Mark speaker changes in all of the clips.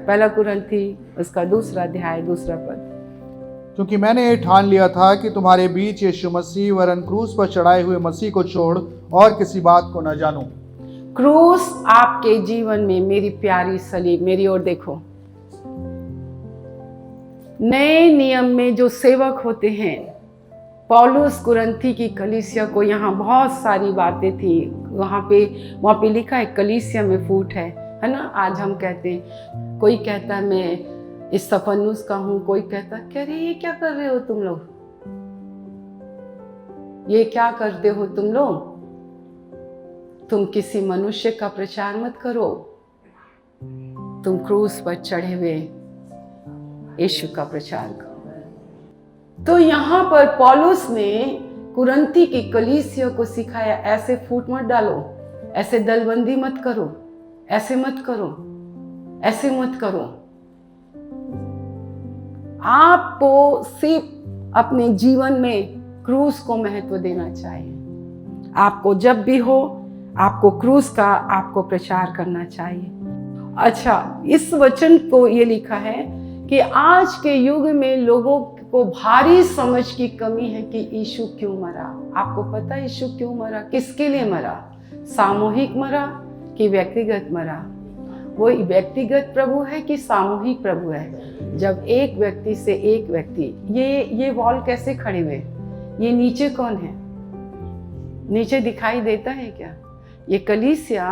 Speaker 1: पहला कुरिन्थी उसका 2 अध्याय 2 पद।
Speaker 2: क्योंकि मैंने ये ठान लिया था कि तुम्हारे बीच यीशु मसीह वरन क्रूस पर चढ़ाए हुए मसीह को छोड़ और किसी बात को न जानूं।
Speaker 1: क्रूस आपके जीवन में, मेरी प्यारी सलीब, मेरी ओर देखो, नए नियम में जो सेवक होते हैं, पौलुस कुरिन्थी की कलीसिया को, यहाँ बहुत सारी बातें थी, वहाँ पे लिखा है कलीसिया में फूट है ना। आज हम कहते हैं, कोई कहता है मैं इस स्तिफनुस का हूँ, कोई कहता है अरे ये क्या कर रहे हो तुम लोग, ये क्या करते हो तुम लोग, तुम किसी मनुष्य का प्रचार मत करो, तुम क्रूस पर चढ़े हुए यीशु का प्रचार करो। तो यहाँ पर पौलुस ने कुरिन्थी की कलीसिया को सिखाया, ऐसे फूट मत डालो, ऐसे दलबंदी मत करो, ऐसे मत करो, ऐसे मत करो। आपको सिर्फ अपने जीवन में क्रूस को महत्व देना चाहिए। आपको जब भी हो, आपको क्रूस का आपको प्रचार करना चाहिए। अच्छा, इस वचन को ये लिखा है कि आज के युग में लोगों को भारी समझ की कमी है कि यीशु क्यों मरा। आपको पता है यीशु क्यों मरा, किसके लिए मरा? सामूहिक मरा कि व्यक्तिगत मरा? वो व्यक्तिगत प्रभु है कि सामूहिक प्रभु है? जब एक व्यक्ति से एक व्यक्ति, ये वॉल कैसे खड़े हुए, ये नीचे कौन है? नीचे दिखाई देता है क्या? ये कलीसिया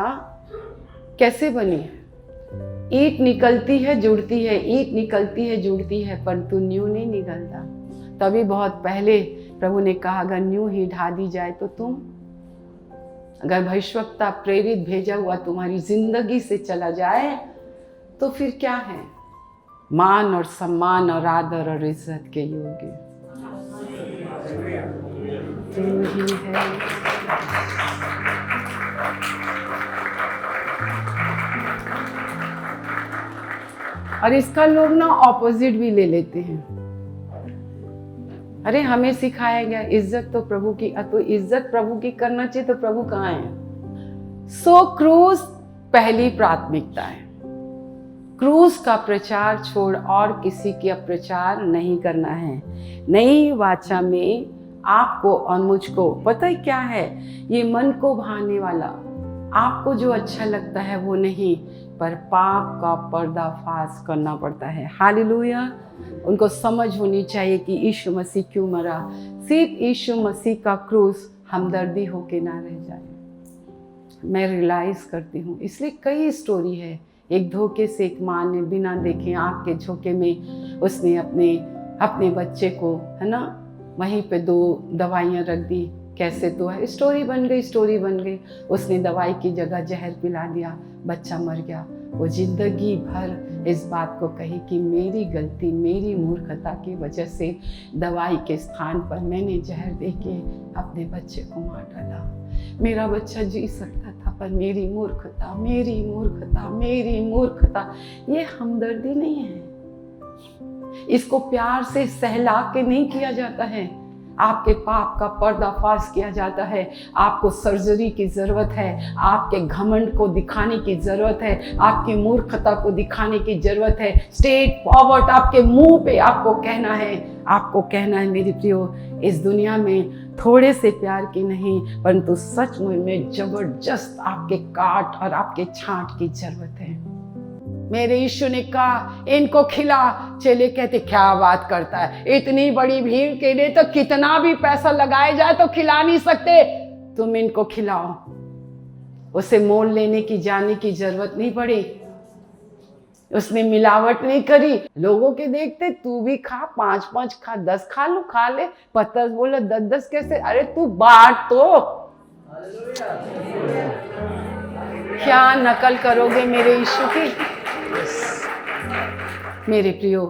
Speaker 1: कैसे बनी है? ईंट निकलती है जुड़ती है, ईंट निकलती है जुड़ती है, परंतु न्यू नहीं निकलता। तभी बहुत पहले प्रभु ने कहा, अगर न्यू ही ढा दी जाए तो तुम, अगर भविष्यवक्ता प्रेरित भेजा हुआ तुम्हारी जिंदगी से चला जाए तो फिर क्या है? मान और सम्मान और आदर और इज्जत के योग्य तू ही है। और इसका लोग ना ऑपोजिट भी ले लेते हैं। अरे हमें सिखाया गया इज्जत तो प्रभु की, तो इज्जत प्रभु की करना चाहिए, तो प्रभु कहाँ है? सो क्रूस पहली प्राथमिकता है। क्रूस का प्रचार छोड़ और किसी का प्रचार नहीं करना है। नई वाचा में आपको और मुझको पता है क्या है? ये मन को भाने वाला, आपको जो अच्छा लगता है वो नहीं, पर पाप का पर्दाफाश करना पड़ता है। हालेलुया। उनको समझ होनी चाहिए कि यीशु मसीह क्यों मरा। सिर्फ यीशु मसीह का क्रूस हमदर्दी होके ना रह जाए। मैं रियलाइज करती हूँ, इसलिए कई स्टोरी है। एक धोखे से एक माँ ने बिना देखे आँख के झोंके में उसने अपने बच्चे को, है ना, वहीं पे 2 दवाइयाँ रख दी। कैसे तो है, स्टोरी बन गई। उसने दवाई की जगह जहर पिला दिया, बच्चा मर गया। वो जिंदगी भर इस बात को कही कि मेरी गलती, मेरी मूर्खता की वजह से दवाई के स्थान पर मैंने जहर देके अपने बच्चे को मार डाला। मेरा बच्चा जी सकता था, पर मेरी मूर्खता, मेरी मूर्खता, मेरी मूर्खता। ये हमदर्दी नहीं है। इसको प्यार से सहला के नहीं किया जाता है। आपके पाप का पर्दाफाश किया जाता है। आपको सर्जरी की जरूरत है, आपके घमंड को दिखाने की जरूरत है, आपकी मूर्खता को दिखाने की जरूरत है। स्ट्रेट फॉरवर्ड आपके मुंह पे आपको कहना है मेरी प्रियो, इस दुनिया में थोड़े से प्यार की नहीं, परंतु सचमुच में जबरदस्त आपके काट और आपके छांट की जरूरत है। मेरे यीशु ने कहा इनको खिला। चेले कहते क्या बात करता है, इतनी बड़ी भीड़ के लिए तो कितना भी पैसा लगाया जाए तो खिला नहीं सकते, तुम इनको खिलाओ। उसे मोल लेने की जाने की जरूरत नहीं पड़ी, उसने मिलावट नहीं करी। लोगों के देखते तू भी खा, 5-5 खा, 10 खा ले। पतरस बोला 10-10 कैसे? अरे तू बांट तो। क्या नकल करोगे मेरे यीशु की? मेरे प्रियो,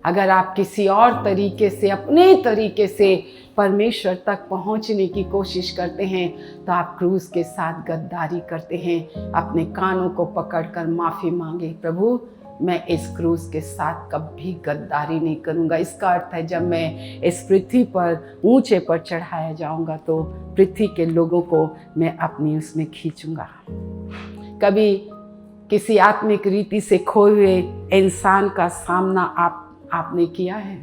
Speaker 1: अगर आप किसी और तरीके से, अपने तरीके से परमेश्वर तक पहुंचने की कोशिश करते हैं तो आप क्रूस के साथ गद्दारी करते हैं। अपने कानों को पकड़कर माफी मांगे, प्रभु मैं इस क्रूस के साथ कभी गद्दारी नहीं करूंगा। इसका अर्थ है जब मैं इस पृथ्वी पर ऊंचे पर चढ़ाया जाऊंगा तो पृथ्वी के लोगों को मैं अपनी उसमें खींचूंगा। कभी किसी आत्मिक रीति से खोए हुए इंसान का सामना आपने किया है।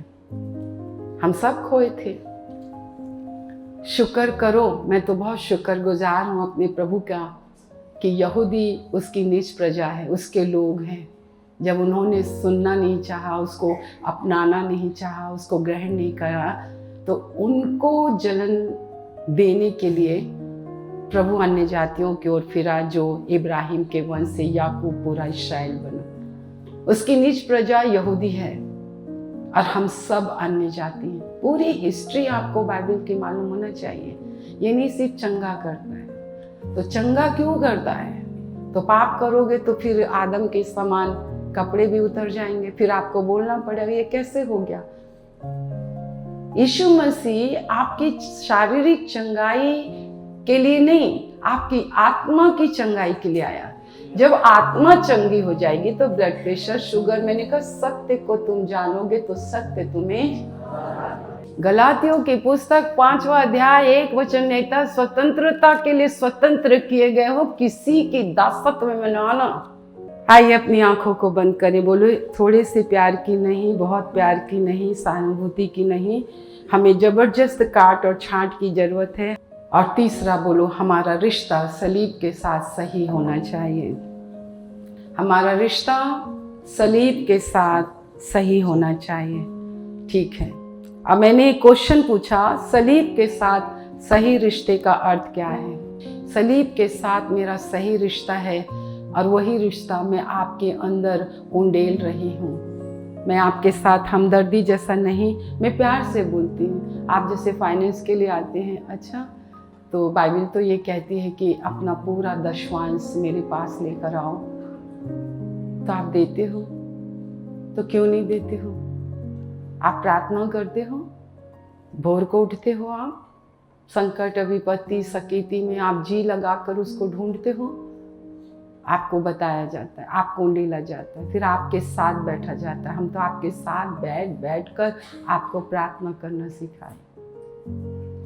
Speaker 1: हम सब खोए थे। शुक्र करो, मैं तो बहुत शुक्रगुजार हूँ अपने प्रभु का कि यहूदी उसकी नीच प्रजा है, उसके लोग हैं। जब उन्होंने सुनना नहीं चाहा, उसको अपनाना नहीं चाहा, उसको ग्रहण नहीं करा, तो उनको जलन देने के लिए प्रभु अन्य जातियों की ओर फिरा, जो इब्राहिम के वंश से याकूब पूरा इस्राएल बना। उसकी नीच प्रजा यहूदी है और हम सब अन्य जाति हैं। पूरी हिस्ट्री आपको बाइबल की मालूम होना चाहिए। ये नहीं सिर्फ चंगा करता है। तो चंगा क्यों करता है? तो पाप करोगे तो फिर आदम के समान कपड़े भी उतर जाएंगे, फिर आपको बोलना पड़ेगा ये कैसे हो गया। यीशु मसीह आपकी शारीरिक चंगाई के लिए नहीं, आपकी आत्मा की चंगाई के लिए आया। जब आत्मा चंगी हो जाएगी तो ब्लड प्रेशर, शुगर, मैंने कहा सत्य को तुम जानोगे तो सत्य तुम्हें। गलातियों की पुस्तक 5वां अध्याय 1 वचन कहता, स्वतंत्रता के लिए स्वतंत्र किए गए हो, किसी की दासत्व में न आना। आइए अपनी आंखों को बंद करें, बोलो थोड़े से प्यार की नहीं, बहुत प्यार की नहीं, सहानुभूति की नहीं, हमें जबरदस्त काट और छांट की जरूरत है। और तीसरा बोलो, हमारा रिश्ता सलीब के साथ सही होना चाहिए। हमारा रिश्ता सलीब के साथ सही होना चाहिए। ठीक है, अब मैंने एक क्वेश्चन पूछा, सलीब के साथ सही रिश्ते का अर्थ क्या है? सलीब के साथ मेरा सही रिश्ता है और वही रिश्ता मैं आपके अंदर उंडेल रही हूँ। मैं आपके साथ हमदर्दी जैसा नहीं, मैं प्यार से बोलती हूँ। आप जैसे फाइनेंस के लिए आते हैं, अच्छा तो बाइबल तो ये कहती है कि अपना पूरा दशवांश मेरे पास लेकर आओ, तो आप देते हो? तो क्यों नहीं देते हो? आप प्रार्थना करते हो, भोर को उठते हो, आप संकट विपत्ति सकीती में आप जी लगाकर उसको ढूंढते हो, आपको बताया जाता है, आपको उंडेला जाता है, फिर आपके साथ बैठा जाता है। हम तो आपके साथ बैठ कर आपको प्रार्थना करना सिखाए।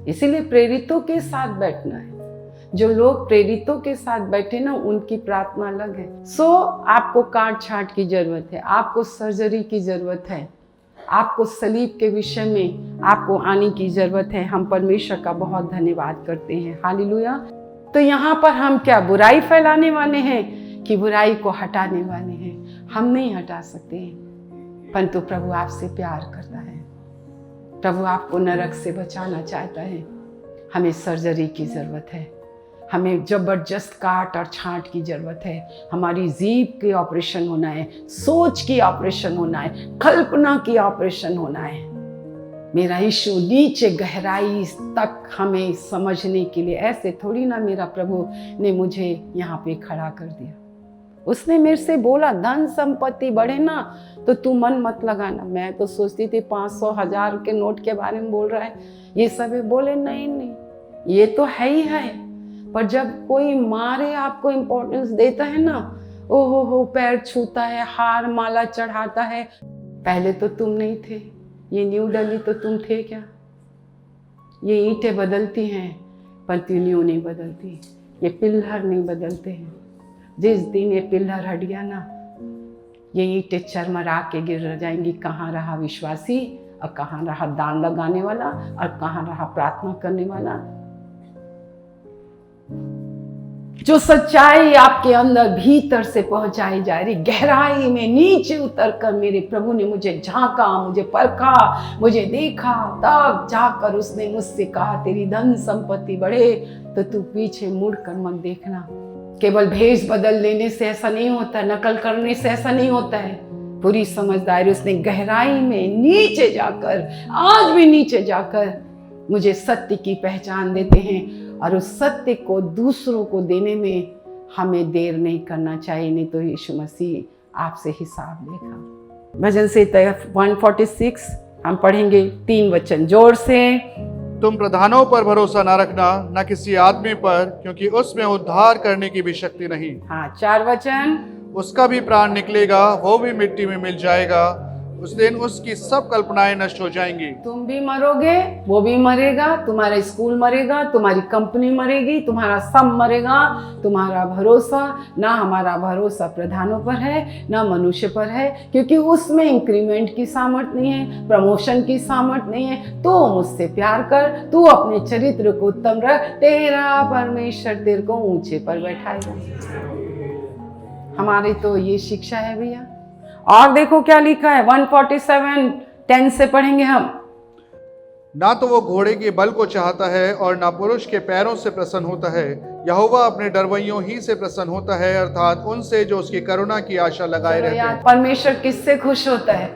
Speaker 1: इसीलिए प्रेरितों के साथ बैठना है। जो लोग प्रेरितों के साथ बैठे ना, उनकी प्रार्थना अलग है। आपको काट छाट की जरूरत है, आपको सर्जरी की जरूरत है, आपको सलीब के विषय में आपको आने की जरूरत है। हम परमेश्वर का बहुत धन्यवाद करते हैं। हालेलुया। तो यहाँ पर हम क्या बुराई फैलाने वाले हैं कि बुराई को हटाने वाले हैं? हम नहीं हटा सकते, परंतु प्रभु आपसे प्यार करता है। प्रभु आपको नरक से बचाना चाहता है। हमें सर्जरी की ज़रूरत है, हमें ज़बरदस्त काट और छांट की ज़रूरत है। हमारी जीभ की ऑपरेशन होना है, सोच की ऑपरेशन होना है, कल्पना की ऑपरेशन होना है। मेरा यीशु नीचे गहराई तक हमें समझने के लिए, ऐसे थोड़ी ना मेरा प्रभु ने मुझे यहाँ पे खड़ा कर दिया। उसने मेरे से बोला धन संपत्ति बढ़े ना तो तू मन मत लगाना। मैं तो सोचती थी 500 1000 के नोट के बारे में बोल रहा है, ये सब बोले नहीं, ये तो है ही है। पर जब कोई मारे आपको इम्पोर्टेंस देता है ना, ओहो हो, पैर छूता है, हार माला चढ़ाता है। पहले तो तुम नहीं थे, ये न्यू दिल्ली तो तुम थे क्या? ये ईंटें बदलती हैं पर न्यू नहीं बदलती, ये पिल्लर नहीं बदलते हैं। जिस दिन ये पिल्लर हट गया ना, ये ईंटें चरमरा के गिर जाएंगी। कहाँ रहा विश्वासी और कहाँ रहा दान लगाने वाला और कहाँ रहा प्रार्थना करने वाला? जो सच्चाई आपके अंदर भीतर से पहुंचाई जा रही, गहराई में नीचे उतर कर मेरे प्रभु ने मुझे झांका, मुझे परखा, मुझे देखा, तब जाकर उसने मुझसे कहा तेरी धन संपत्ति बढ़े तो तू पीछे मुड़कर मत देखना। केवल भेष बदल लेने से ऐसा नहीं होता, नकल करने से ऐसा नहीं होता है। पूरी समझदारी उसने गहराई में नीचे जाकर, आज भी नीचे जाकर मुझे सत्य की पहचान देते हैं। और उस सत्य को दूसरों को देने में हमें देर नहीं करना चाहिए, नहीं तो यीशु मसीह आपसे हिसाब लेगा। भजन से 146 हम पढ़ेंगे 3 वचन जोर से।
Speaker 2: तुम प्रधानों पर भरोसा न रखना, न किसी आदमी पर, क्योंकि उसमें उद्धार करने की भी शक्ति नहीं।
Speaker 1: हाँ, 4 वचन।
Speaker 2: उसका भी प्राण निकलेगा, वो भी मिट्टी में मिल जाएगा। उस दिन उसकी सब कल्पनाएं नष्ट हो जाएंगी।
Speaker 1: तुम भी मरोगे, वो भी मरेगा, तुम्हारा स्कूल मरेगा, तुम्हारी कंपनी मरेगी, तुम्हारा सब मरेगा। तुम्हारा भरोसा ना, हमारा भरोसा प्रधानों पर है ना मनुष्य पर है, क्योंकि उसमें इंक्रीमेंट की सामर्थ नहीं है, प्रमोशन की सामर्थ नहीं है। तो मुझसे प्यार कर, तू अपने चरित्र को उत्तम रख, तेरा परमेश्वर तेरे को ऊंचे पर बैठाएगा। हमारी तो ये शिक्षा है भैया। और देखो क्या लिखा है, 147:10 से पढ़ेंगे हम।
Speaker 2: ना तो वो घोड़े के बल को चाहता है और ना पुरुष के पैरों से प्रसन्न होता है। यहोवा अपने डरवैयों ही से प्रसन्न होता है, अर्थात उनसे जो उसकी करुणा की आशा लगाए रहते हैं।
Speaker 1: परमेश्वर किससे खुश होता है?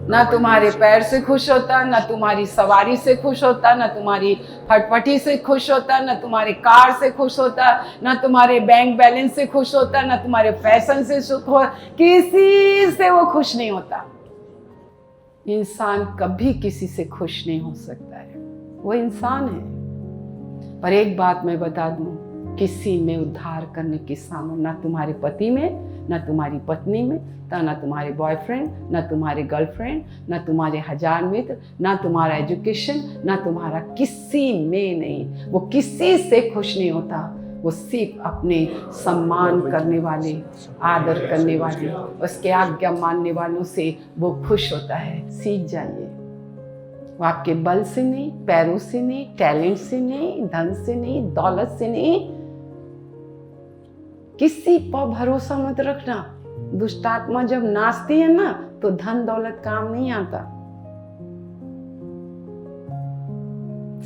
Speaker 1: ना तुम्हारे पैर से खुश होता, ना तुम्हारी सवारी से खुश होता, ना तुम्हारी फटफटी से खुश होता, ना तुम्हारे कार से खुश होता, ना तुम्हारे बैंक बैलेंस से खुश होता, ना तुम्हारे फैशन से सुख हो, किसी से वो खुश नहीं होता। इंसान कभी किसी से खुश नहीं हो सकता है, वो इंसान है। पर एक बात मैं बता दूं, किसी में उद्धार करने की सामर्थ ना तुम्हारे पति में, ना तुम्हारी पत्नी में, ना तुम्हारे बॉयफ्रेंड, ना तुम्हारे गर्लफ्रेंड, ना तुम्हारे 1000 मित्र, ना तुम्हारा एजुकेशन, ना तुम्हारा किसी में नहीं। वो किसी से खुश नहीं होता, वो सिर्फ अपने सम्मान करने वाले, आदर करने वाले, उसके आज्ञा मानने वालों से वो खुश होता है। सीख जाइए। वो आपके बल से नहीं, पैरों से नहीं, टैलेंट से नहीं, धन से नहीं, दौलत से नहीं, किसी पर भरोसा मत रखना। दुष्ट आत्मा जब नाचती है ना, तो धन दौलत काम नहीं आता,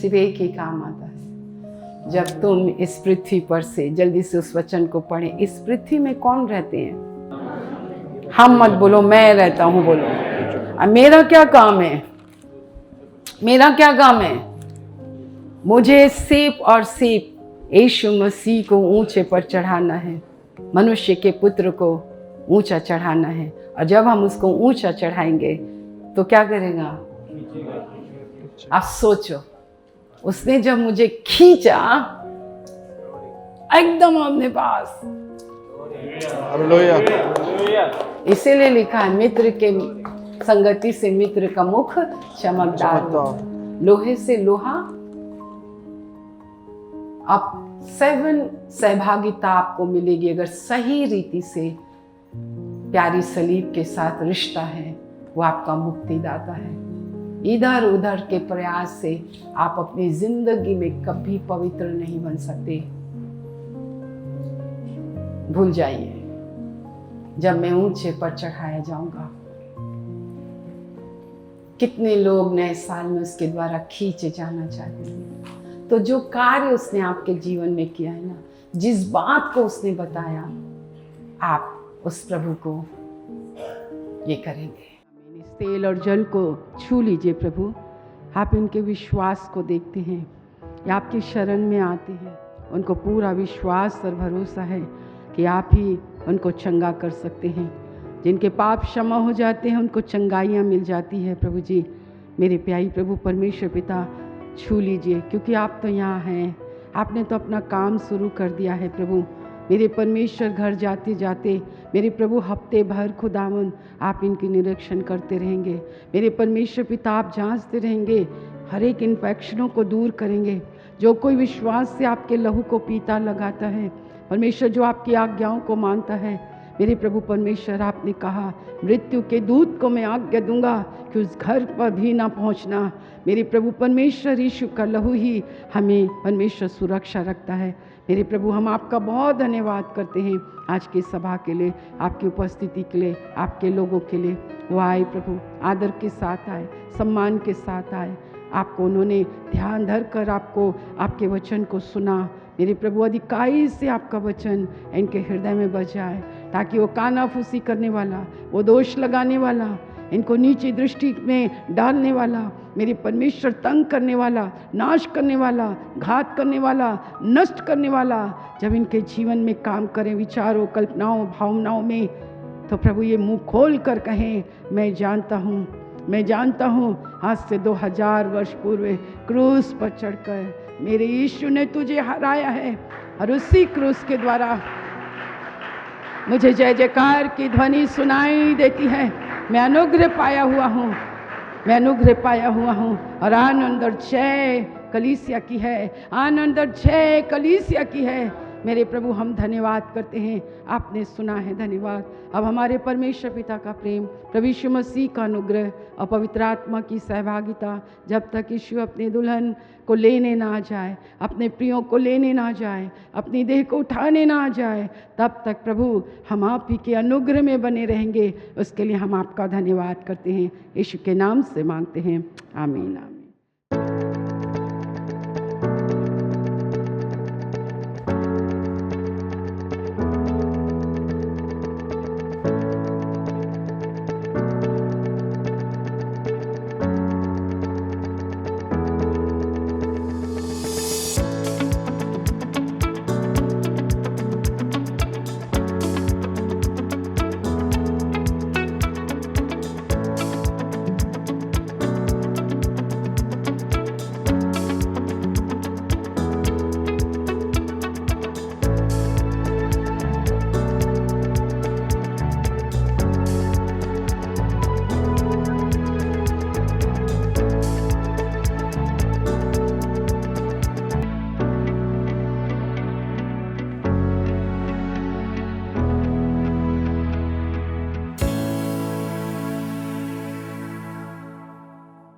Speaker 1: सिर्फ एक ही काम आता है। जब तुम इस पृथ्वी पर से, जल्दी से उस वचन को पढ़ें, इस पृथ्वी में कौन रहते हैं? हम मत बोलो मैं रहता हूं, बोलो अब मेरा क्या काम है? मेरा क्या काम है? मुझे सिर्फ और सिर्फ यीशु मसीह को ऊंचे पर चढ़ाना है, मनुष्य के पुत्र को ऊंचा चढ़ाना है। और जब हम उसको ऊंचा चढ़ाएंगे तो क्या करेगा? आप सोचो, उसने जब मुझे खींचा एकदम अपने पास, इसीलिए लिखा है मित्र के संगति से मित्र का मुख चमकदार हो, लोहे से लोहा। अब 7 सहभागिता आपको मिलेगी अगर सही रीति से प्यारी सलीब के साथ रिश्ता है। वो आपका मुक्तिदाता है। इधर उधर के प्रयास से आप अपनी जिंदगी में कभी पवित्र नहीं बन सकते। भूल जाइए, जब मैं ऊंचे पर चढ़ाया जाऊंगा। कितने लोग नए साल में उसके द्वारा खींचे जाना चाहते हैं। तो जो कार्य उसने आपके जीवन में किया है ना, जिस बात को उसने बताया, आप उस प्रभु को ये करेंगे। इस तेल और जल को छू लीजिए प्रभु। आप इनके विश्वास को देखते हैं, ये आपकी शरण में आते हैं। उनको पूरा विश्वास और भरोसा है कि आप ही उनको चंगा कर सकते हैं। जिनके पाप क्षमा हो जाते हैं उनको चंगाइयाँ मिल जाती है। प्रभु जी, मेरे प्यारी प्रभु परमेश्वर पिता, छू लीजिए, क्योंकि आप तो यहाँ हैं। आपने तो अपना काम शुरू कर दिया है प्रभु। मेरे परमेश्वर घर जाते जाते मेरे प्रभु हफ्ते भर खुदावन आप इनकी निरीक्षण करते रहेंगे। मेरे परमेश्वर पिता, आप जांचते रहेंगे, हर एक इन्फेक्शनों को दूर करेंगे। जो कोई विश्वास से आपके लहू को पीता लगाता है परमेश्वर, जो आपकी आज्ञाओं को मानता है, मेरे प्रभु परमेश्वर, आपने कहा मृत्यु के दूत को मैं आज्ञा दूंगा कि उस घर पर भी ना पहुंचना। मेरे प्रभु परमेश्वर, यीशु का लहू ही हमें परमेश्वर सुरक्षा रखता है। मेरे प्रभु, हम आपका बहुत धन्यवाद करते हैं आज की सभा के लिए, आपकी उपस्थिति के लिए, आपके लोगों के लिए। वो आए प्रभु, आदर के साथ आए, सम्मान के साथ आए। आपको उन्होंने ध्यान धर कर आपको आपके वचन को सुना। मेरे प्रभु, अधिकाई से आपका वचन इनके हृदय में बस जाए, ताकि वो कानाफूसी करने वाला, वो दोष लगाने वाला, इनको नीची दृष्टि में डालने वाला, मेरे परमेश्वर तंग करने वाला, नाश करने वाला, घात करने वाला, नष्ट करने वाला, जब इनके जीवन में काम करें, विचारों, कल्पनाओं, भावनाओं में, तो प्रभु ये मुंह खोल कर कहें, मैं जानता हूँ आज से 2000 वर्ष पूर्व क्रूस पर चढ़कर मेरे यीशु ने तुझे हराया है, और उसी क्रूस के द्वारा मुझे जय जयकार की ध्वनि सुनाई देती है। मैं अनुग्रह पाया हुआ हूँ, मैं अनुग्रह पाया हुआ हूँ। और आनंद और जय कलीसिया की है, आनंद और जय कलीसिया की है। मेरे प्रभु हम धन्यवाद करते हैं, आपने सुना है, धन्यवाद। अब हमारे परमेश्वर पिता का प्रेम, प्रभु यीशु मसीह का अनुग्रह और पवित्र आत्मा की सहभागिता, जब तक यीशु अपने दुल्हन को लेने ना जाए, अपने प्रियों को लेने ना जाए, अपनी देह को उठाने ना जाए, तब तक प्रभु हम आप ही के अनुग्रह में बने रहेंगे। उसके लिए हम आपका धन्यवाद करते हैं, यीशु के नाम से मांगते हैं, आमीन आमीन।